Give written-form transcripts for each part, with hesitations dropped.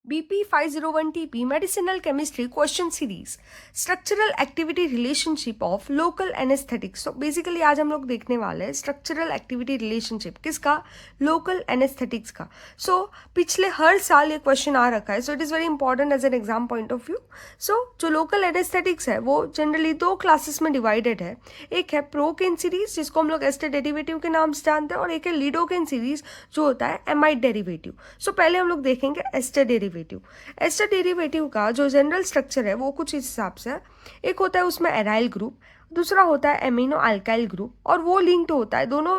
BP501TP Medicinal Chemistry Question Series Structural Activity Relationship of Local Anesthetics. So basically आज हम लोग देखने वाले हैं Structural Activity Relationship किसका Local Anesthetics का. So पिछले हर साल ये क्वेश्चन आ रखा है. So it is very important as an exam point of view. So जो Local Anesthetics है वो जनरली दो क्लासेस में डिवाइडेड है. एक है प्रोकेन सीरीज जिसको हम लोग एस्टर डेरिवेटिव के नाम से जानते हैं और एक है लिडोकेन सीरीज जो होता है एमाइड डेरिवेटिव. सो पहले हम लोग देखेंगे एस्टर डेरिवेटिव. एस्टर डेरिवेटिव का जो जनरल स्ट्रक्चर है वो कुछ इस हिसाब से है. एक होता है उसमें एराइल ग्रुप, दूसरा होता है एमिनो अल्काइल ग्रुप और वो लिंक्ड होता है दोनों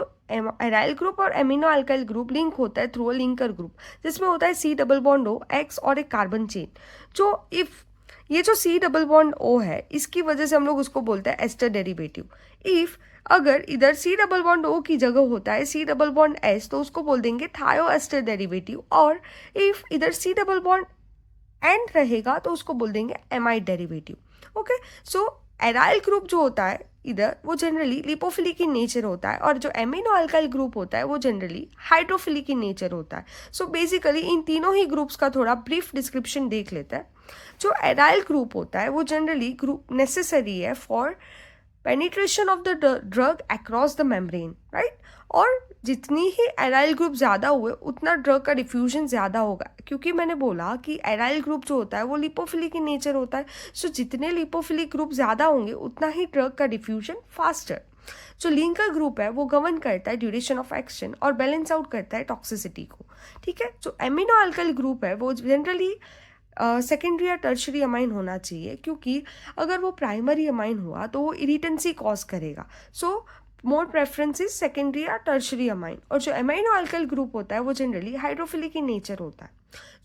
एराइल ग्रुप और एमिनो अल्काइल ग्रुप लिंक होता है थ्रू अ लिंकर ग्रुप जिसमें होता है C double bond O X और एक कार्बन चेन. जो इफ ये जो C डबल बॉन्ड O है इसकी वजह से हम लोग उसको बोलते हैं एस्टर डेरिवेटिव. इफ अगर इधर C डबल बॉन्ड O की जगह होता है C डबल बॉन्ड S तो उसको बोल देंगे थायो एस्टर डेरिवेटिव. और इफ इधर C डबल बॉन्ड N रहेगा तो उसको बोल देंगे एमाइड डेरिवेटिव. ओके, सो एराइल ग्रुप जो होता है इधर वो जनरली लिपोफिलिक इन नेचर होता है और जो एमिनो अल्काइल ग्रुप होता है वो जनरली हाइड्रोफिलिक इन नेचर होता है. सो बेसिकली इन तीनों ही ग्रुप्स का थोड़ा ब्रीफ डिस्क्रिप्शन देख लेते हैं. जो एराइल ग्रुप होता है वो जनरली ग्रुप नेसेसरी है for penetration of the drug across the membrane, right. और जितनी ही एराइल ग्रुप ज़्यादा हुए उतना ड्रग का डिफ्यूजन ज़्यादा होगा क्योंकि मैंने बोला कि एराइल ग्रुप जो होता है वो लिपोफिलिक इन नेचर होता है. सो जितने लिपोफिलिक ग्रुप ज़्यादा होंगे उतना ही ड्रग का डिफ्यूजन फास्टर. जो लिंकर ग्रुप है वो गवर्न करता है ड्यूरेशन ऑफ एक्शन और बैलेंस आउट करता है टॉक्सिसिटी को. ठीक है, जो एमिनो अल्काइल ग्रुप है वो जनरली सेकेंडरी या टर्शरी अमाइन होना चाहिए क्योंकि अगर वो प्राइमरी अमाइन हुआ तो वो इरिटेंसी कॉज करेगा. सो मोर प्रेफरेंस इज सेकेंडरी या टर्शरी अमाइन. और जो एमाइनो अल्काइल ग्रुप होता है वो जनरली हाइड्रोफिलिक इन नेचर होता है.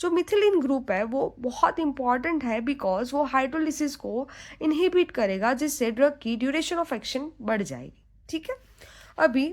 जो मिथिलीन ग्रुप है वो बहुत इंपॉर्टेंट है बिकॉज वो हाइड्रोलिसिस को इनहिबिट करेगा जिससे ड्रग की ड्यूरेशन ऑफ एक्शन बढ़ जाएगी. ठीक है, अभी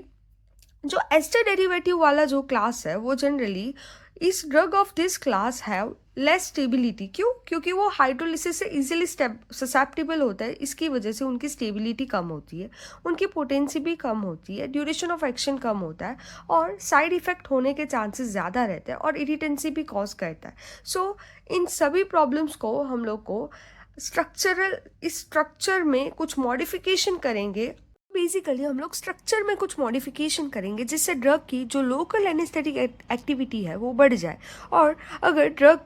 जो एस्टर डेरिवेटिव वाला जो क्लास है वो जनरली इस drug of this class have less stability. क्यों? क्योंकि वो हाइड्रोलिसिस से इजीली ससेप्टिबल होता है. इसकी वजह से उनकी स्टेबिलिटी कम होती है, उनकी पोटेंसी भी कम होती है, ड्यूरेशन ऑफ एक्शन कम होता है और साइड इफेक्ट होने के चांसेस ज़्यादा रहते हैं और इरिटेंसी भी कॉज करता है. सो इन सभी प्रॉब्लम्स को हम लोग को इस स्ट्रक्चर में कुछ मॉडिफिकेशन करेंगे. बेसिकली हम लोग स्ट्रक्चर में कुछ मॉडिफिकेशन करेंगे जिससे ड्रग की जो लोकल एनेस्थेटिक एक्टिविटी है वो बढ़ जाए. और अगर ड्रग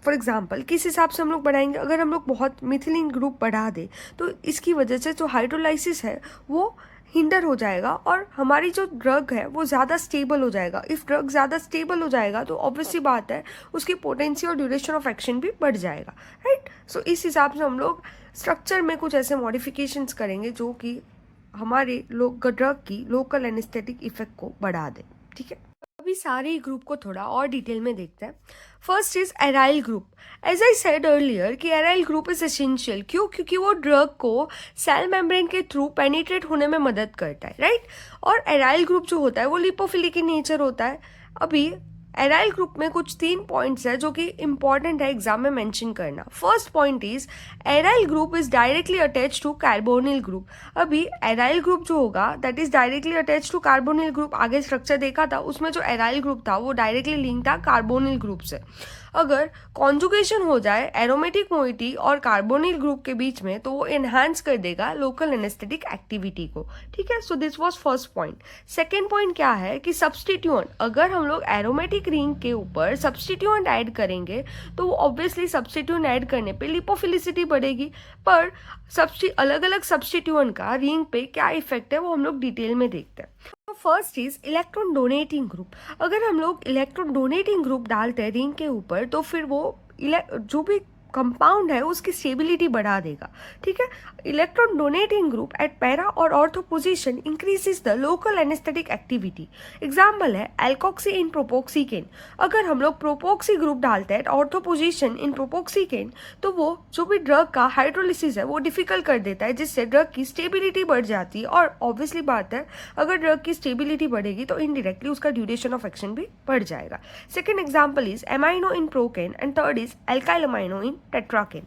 फॉर एग्जांपल किस हिसाब से हम लोग बढ़ाएंगे, अगर हम लोग बहुत मिथिलीन ग्रुप बढ़ा दे तो इसकी वजह से जो हाइड्रोलाइसिस है वो हिंडर हो जाएगा और हमारी जो ड्रग है वो ज़्यादा स्टेबल हो जाएगा. इफ़ ड्रग ज़्यादा स्टेबल हो जाएगा तो ऑब्वियसली बात है उसकी पोटेंसी और ड्यूरेशन ऑफ एक्शन भी बढ़ जाएगा, राइट. सो इस हिसाब से हम लोग स्ट्रक्चर में कुछ ऐसे मॉडिफिकेशंस करेंगे जो कि हमारे ड्रग की लोकल एनेस्थेटिक इफेक्ट को बढ़ा दे. ठीक है, अभी सारे ही ग्रुप को थोड़ा और डिटेल में देखते हैं. First is aryl group. As I said earlier कि एराइल ग्रुप इज एसेंशियल. क्यों? क्योंकि वो ड्रग को सेल मेम्ब्रेन के थ्रू पेनिट्रेट होने में मदद करता है, राइट. और एराइल ग्रुप जो होता है वो लिपोफिलिक इन नेचर होता है. अभी एराइल ग्रुप में कुछ 3 पॉइंट्स है जो कि इंपॉर्टेंट है एग्जाम में मेंशन करना. First point is aryl group is directly attach to carbonyl group. अभी एराइल ग्रुप जो होगा that is directly attach to carbonyl group. आगे स्ट्रक्चर देखा था उसमें जो एराइल ग्रुप था वो डायरेक्टली लिंक था कार्बोनिल ग्रुप से. अगर कॉन्जुगेशन हो जाए एरोमेटिक मोइटी और कार्बोनिल ग्रुप के बीच में तो वो एनहांस कर देगा लोकल एनेस्थेटिक एक्टिविटी को. ठीक है, so this was first point. Second point क्या है कि सब्सटीट्यूएंट. अगर हम लोग एरोमेटिक रिंग के ऊपर सब्सटीट्यूएंट ऐड करेंगे तो वो ऑब्वियसली सब्सटीट्यूएंट ऐड करने पे लिपोफिलिसिटी बढ़ेगी. पर अलग अलग सब्सटीट्यूएंट का रिंग पे क्या इफेक्ट है वो हम लोग डिटेल में देखते हैं. First is electron donating group. अगर हम लोग इलेक्ट्रॉन डोनेटिंग ग्रुप डालते हैं रिंग के ऊपर तो फिर वो जो भी कंपाउंड है उसकी स्टेबिलिटी बढ़ा देगा. ठीक है, electron donating group at para और ortho position increases the local anaesthetic activity. Example है एल्कोक्सी इन प्रोपोक्सीकेन. अगर हम लोग प्रोपोक्सी ग्रुप डालते हैं ऑर्थो पोजीशन इन प्रोपोक्सीकेन तो वो जो भी ड्रग का हाइड्रोलिसिस है वो डिफिकल्ट कर देता है जिससे ड्रग की स्टेबिलिटी बढ़ जाती है. और ऑब्वियसली बात है अगर ड्रग की स्टेबिलिटी बढ़ेगी तो इनडायरेक्टली उसका ड्यूरेशन ऑफ एक्शन भी बढ़ जाएगा. Second example is amino in procaine and third is alkyl amino in tetracaine.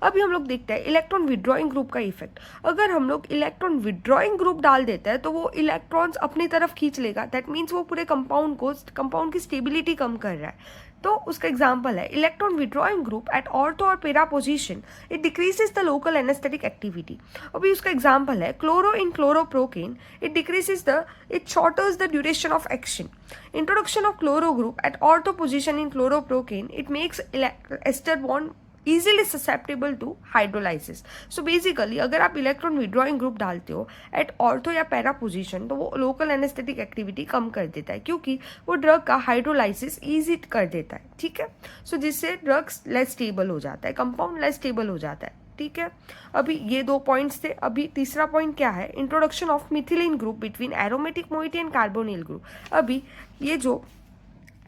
अभी हम लोग देखते हैं इलेक्ट्रॉन विड्रॉइंग ग्रुप का इफेक्ट. अगर हम लोग इलेक्ट्रॉन विड्रॉइंग ग्रुप डाल देते हैं तो वो इलेक्ट्रॉन्स अपनी तरफ खींच लेगा. दैट मीन्स वो पूरे कंपाउंड की स्टेबिलिटी कम कर रहा है. तो उसका एग्जाम्पल है electron withdrawing group at ortho और para position, it decreases the local anaesthetic activity. अभी उसका एग्जाम्पल है chloro in chloroprocaine, it shortens the duration of action. Introduction of chloro group at ortho position in chloroprocaine, it makes ester bond easily susceptible to hydrolysis। So basically अगर आप electron withdrawing group डालते हो at ortho या para position, तो वो local anaesthetic activity कम कर देता है, क्योंकि वो ड्रग का हाइड्रोलाइसिस ईजी कर देता है। ठीक है, सो जिससे ड्रग्स लेस स्टेबल हो जाता है, कंपाउंड लेस स्टेबल हो जाता है। ठीक है, अभी ये 2 पॉइंट्स थे। अभी तीसरा पॉइंट क्या है, introduction of methylene group between aromatic moiety and carbonyl group. अभी ये जो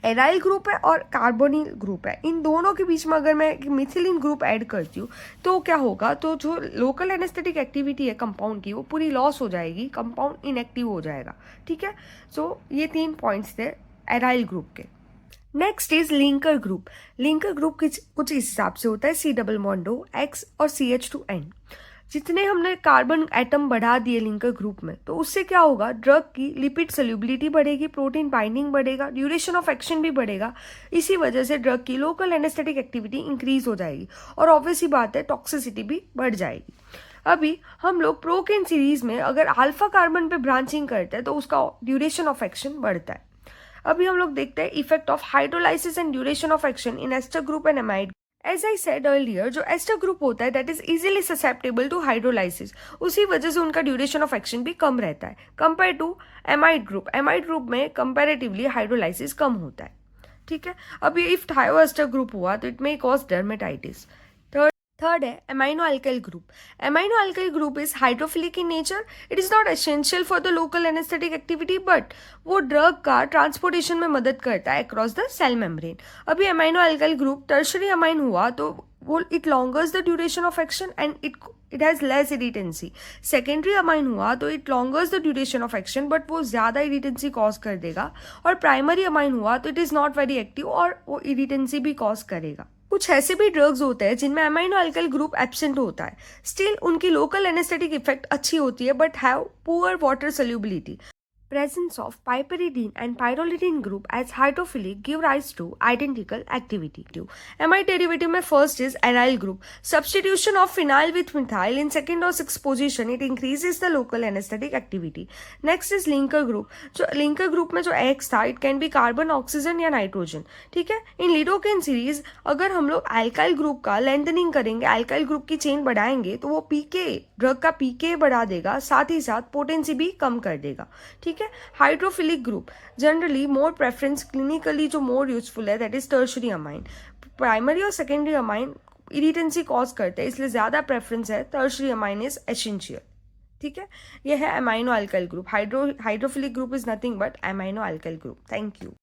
एराइल ग्रुप है और कार्बोनिल ग्रुप है, इन दोनों के बीच में अगर मैं मिथिलीन ग्रुप ऐड करती हूँ तो क्या होगा, तो जो लोकल एनेस्थेटिक एक्टिविटी है कंपाउंड की वो पूरी लॉस हो जाएगी, कंपाउंड इनएक्टिव हो जाएगा। ठीक है, सो ये 3 पॉइंट्स थे एराइल ग्रुप के। Next is linker group. Linker group कुछ इस हिसाब से होता है सी डबल बॉन्डो एक्स और CH2N। जितने हमने कार्बन एटम बढ़ा दिए लिंकर ग्रुप में, तो उससे क्या होगा, ड्रग की लिपिड सोल्यूबिलिटी बढ़ेगी, प्रोटीन बाइंडिंग बढ़ेगा, ड्यूरेशन ऑफ एक्शन भी बढ़ेगा। इसी वजह से ड्रग की लोकल एनेस्थेटिक एक्टिविटी इंक्रीज हो जाएगी और ऑब्वियस ही बात है टॉक्सिसिटी भी बढ़ जाएगी। अभी हम लोग प्रोकेन सीरीज में अगर अल्फा कार्बन पे ब्रांचिंग करते हैं तो उसका ड्यूरेशन ऑफ एक्शन बढ़ता है। अभी हम लोग देखते हैं effect of hydrolysis and duration of action in ester group and amide. As I said earlier, जो एस्टर ग्रुप होता है that is easily susceptible to hydrolysis, उसी वजह से उनका ड्यूरेशन ऑफ एक्शन भी कम रहता है compare to amide group. Amide group में कंपैरेटिवली हाइड्रोलाइसिस कम होता है। ठीक है, अब ये इफ थायोएस्टर ग्रुप हुआ तो it may cause dermatitis. Third है amino alkyl group. Amino alkyl group is hydrophilic in nature, it is not essential for the local anaesthetic activity, but वो ड्रग का ट्रांसपोर्टेशन में मदद करता है अक्रॉस द सेल मेम्ब्रेन। अभी amino alkyl group tertiary amine हुआ तो वो it longers the duration of action and it has less irritancy. Secondary amine हुआ तो it longers the duration of action but वो ज़्यादा इरिटेंसी कॉज कर देगा। और प्राइमरी अमाइन हुआ तो it is not very active और वो इरिटेंसी भी कॉज करेगा। कुछ ऐसे भी ड्रग्स होते हैं जिनमें अमाइनो अल्काइल ग्रुप एब्सेंट होता है, स्टिल उनकी लोकल एनेस्थेटिक इफेक्ट अच्छी होती है but have poor water solubility. Presence of piperidine and pyrrolidine group as hydrophilic give rise to identical activity. Amide derivative में first is aryl group. Substitution of phenyl with methyl in second or sixth position, it increases the local anesthetic activity. Next is linker group. जो linker group में जो X था, it can be carbon, oxygen या nitrogen. ठीक है, इन lidocaine series अगर हम लोग alkyl group का lengthening करेंगे, alkyl group की चेन बढ़ाएंगे तो वो pK ड्रग का pK बढ़ा देगा, साथ ही साथ पोटेंसी भी कम कर देगा। ठीक है, hydrophilic group generally more preference clinically जो मोर यूजफुल है that is tertiary amine. Primary और सेकेंडरी अमाइन इरिटेंसी कॉज करते हैं, इसलिए ज़्यादा प्रेफरेंस है टर्शरी अमाइन इज एसेंशियल। ठीक है, ये है amino alkyl group. Hydrophilic group is nothing but amino alkyl group. Thank you.